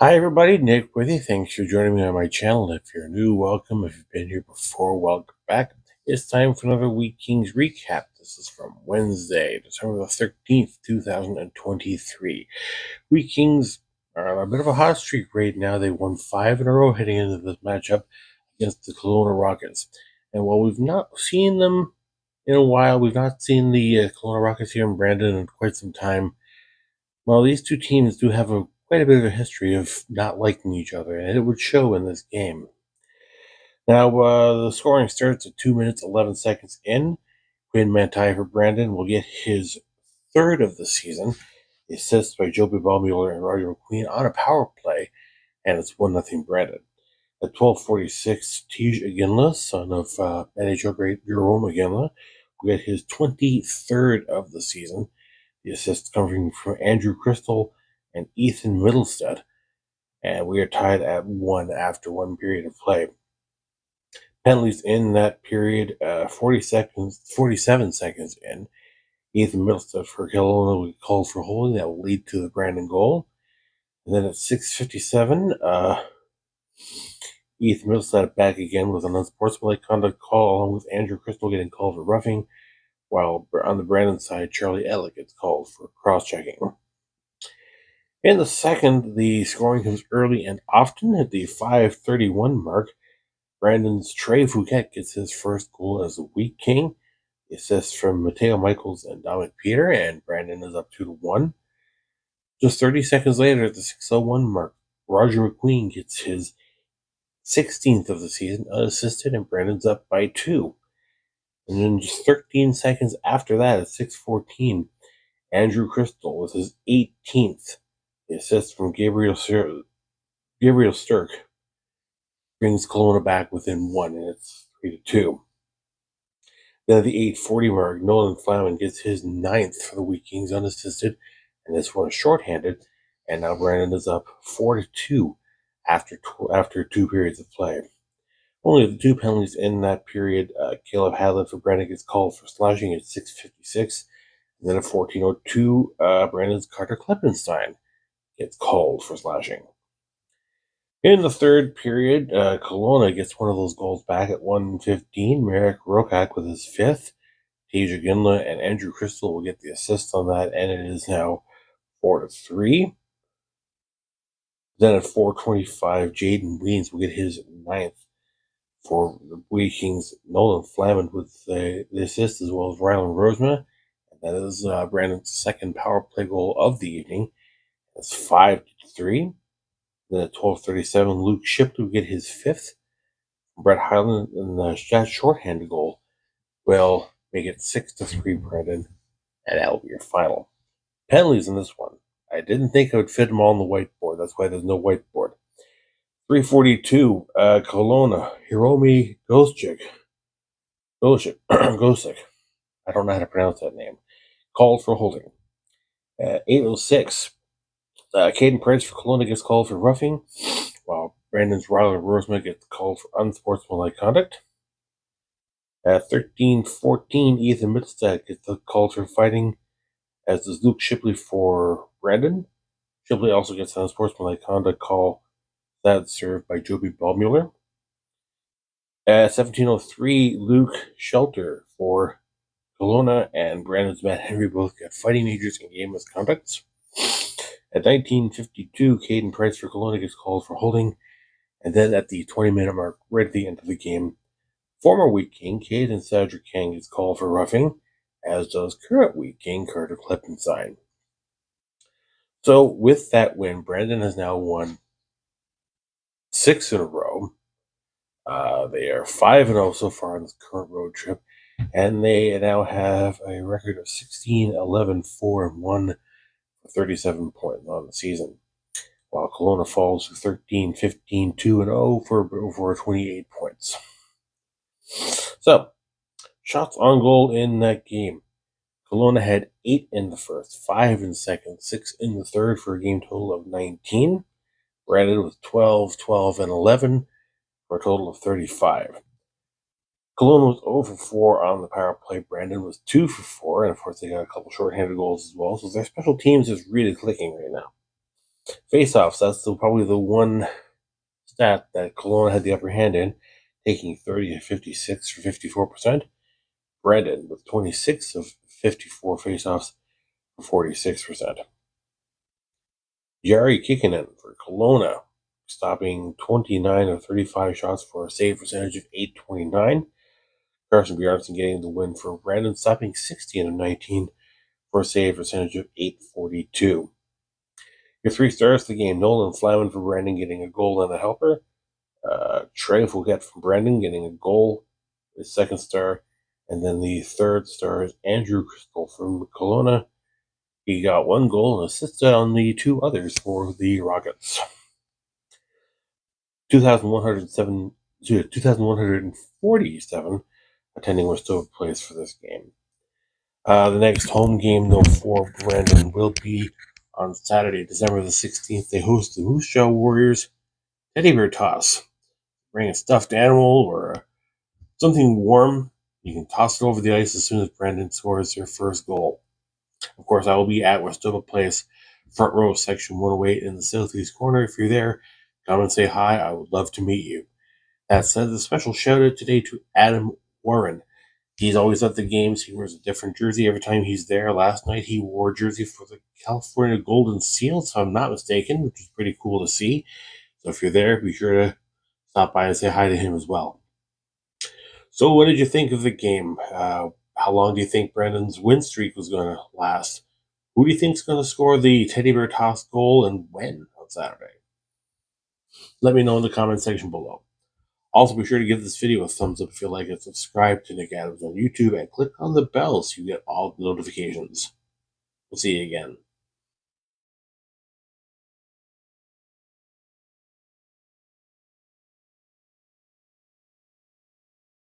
Hi everybody, Nick with you. Thanks for joining me on my channel. If you're new, welcome. If you've been here before, welcome back. It's time for another Week Kings recap. This is from Wednesday, December the 13th, 2023. Week Kings are on a bit of a hot streak right now. They won 5 in a row heading into this matchup against the Kelowna Rockets. And while we've not seen them in a while, we've not seen the Kelowna Rockets here in Brandon in quite some time. Well, these two teams do have quite a bit of a history of not liking each other, and it would show in this game. Now, the scoring starts at 2 minutes, 11 seconds in. Quinn Manti for Brandon will get his third of the season. The assist by Joby Ballmuller and Roger McQueen on a power play, and it's 1-0 Brandon. At 12:46, Tej Aginla, son of NHL great Jerome Aginla, will get his 23rd of the season. The assist coming from Andrew Crystal and Ethan Middlestead, and we are tied at 1 after one period of play. Penalties in that period, 47 seconds in. Ethan Middlestead for Kelowna will be called for holding. That will lead to the Brandon goal. And then at 6:57, Ethan Middlestead back again with an unsportsmanlike conduct call, along with Andrew Crystal getting called for roughing, while on the Brandon side, Charlie Elliott gets called for cross-checking. In the second, the scoring comes early and often at the 5:31 mark. Brandon's Trey Fouquet gets his first goal as a Week King. The assist from Mateo Michaels and Dominic Peter, and Brandon is up 2-1. Just 30 seconds later, at the 6:01 mark, Roger McQueen gets his 16th of the season unassisted, and Brandon's up by 2. And then just 13 seconds after that, at 6:14, Andrew Crystal with his 18th. The assist from Gabriel Sturck brings Kelowna back within 1, and it's 3-2. Then at the 8:40 mark, Nolan Flaman gets his 9th for the Week Kings unassisted, and this one is shorthanded. And now Brandon is up 4-2 after 2 periods of play. Only the 2 penalties in that period. Caleb Hadley for Brandon gets called for slashing at 6:56. And then at 14:02, Brandon's Carter Kleppenstein gets called for slashing. In the third period, Kelowna gets one of those goals back at 1:15. Merrick Rokak with his 5th. Tej Aginla and Andrew Crystal will get the assist on that, and it is now 4-3. Then at 4:25, Jaden Weens will get his 9th for the Week Kings. Nolan Flaman with the assist, as well as Rylan Rosema. And that is Brandon's second power play goal of the evening. That's 5-3. Then at 12:37, Luke Shipley will get his 5th. Brett Highland and the shorthanded goal will make it 6-3, Brandon, and that will be your final. Penalties in this one. I didn't think I would fit them all on the whiteboard. That's why there's no whiteboard. 3:42, Kelowna, Hiromi Gosick. I don't know how to pronounce that name. Called for holding. 8:06, Caden Price for Kelowna gets called for roughing, while Brandon's Ryler Rosema gets called for unsportsmanlike conduct. At 13:14, Ethan Middlestead gets called for fighting, as does Luke Shipley for Brandon. Shipley also gets an unsportsmanlike conduct call that's served by Joby Ballmuller. At 17:03, Luke Shelter for Kelowna and Brandon's Matt Henry both get fighting majors and game misconducts. At 19:52, Caden Price for Kelowna gets called for holding. And then at the 20-minute mark, right at the end of the game, former Week King Caden Cedric King is called for roughing, as does current Week King Carter Kleppenstein. So with that win, Brandon has now won 6 in a row. They are 5-0 so far on this current road trip, and they now have a record of 16-11-4-1 for 37 points on the season, while Kelowna falls to 13-15-2-0 for 28 points. So, shots on goal in that game. Kelowna had 8 in the first, 5 in the second, 6 in the third for a game total of 19. Brandon with 12, 12, and 11 for a total of 35. Kelowna was 0 for 4 on the power play. Brandon was 2 for 4, and of course they got a couple shorthanded goals as well. So their special teams is really clicking right now. Face-offs, that's probably the one stat that Kelowna had the upper hand in, taking 30 of 56 for 54%. Brandon with 26 of 54 face-offs for 46%. Jari Kikkonen for Kelowna, stopping 29 of 35 shots for a save percentage of 829. Carson Bjarnason getting the win for Brandon, stopping 16 of 19 for a save percentage of 842. Your three stars of the game: Nolan Flaman for Brandon getting a goal and a helper. Trey Fouquet from Brandon getting a goal, his second star. And then the third star is Andrew Crystal from Kelowna. He got one goal and assisted on the two others for the Rockets. 2,147 attending Westover Place for this game. The next home game, though, for Brandon will be on Saturday, December the 16th. They host the Moose Jaw Warriors Teddy Bear Toss. Bring a stuffed animal or something warm. You can toss it over the ice as soon as Brandon scores their first goal. Of course, I will be at Westover Place, front row, section 108 in the southeast corner. If you're there, come and say hi. I would love to meet you. That said, a special shout out today to Adam Warren. He's always at the games. He wears a different jersey every time he's there. Last night, he wore a jersey for the California Golden Seals, if I'm not mistaken, which is pretty cool to see. So if you're there, be sure to stop by and say hi to him as well. So, what did you think of the game? How long do you think Brandon's win streak was going to last? Who do you think is going to score the teddy bear toss goal and when on Saturday? Let me know in the comment section below. Also, be sure to give this video a thumbs up if you like it, subscribe to Nick Adams on YouTube, and click on the bell so you get all the notifications. We'll see you again.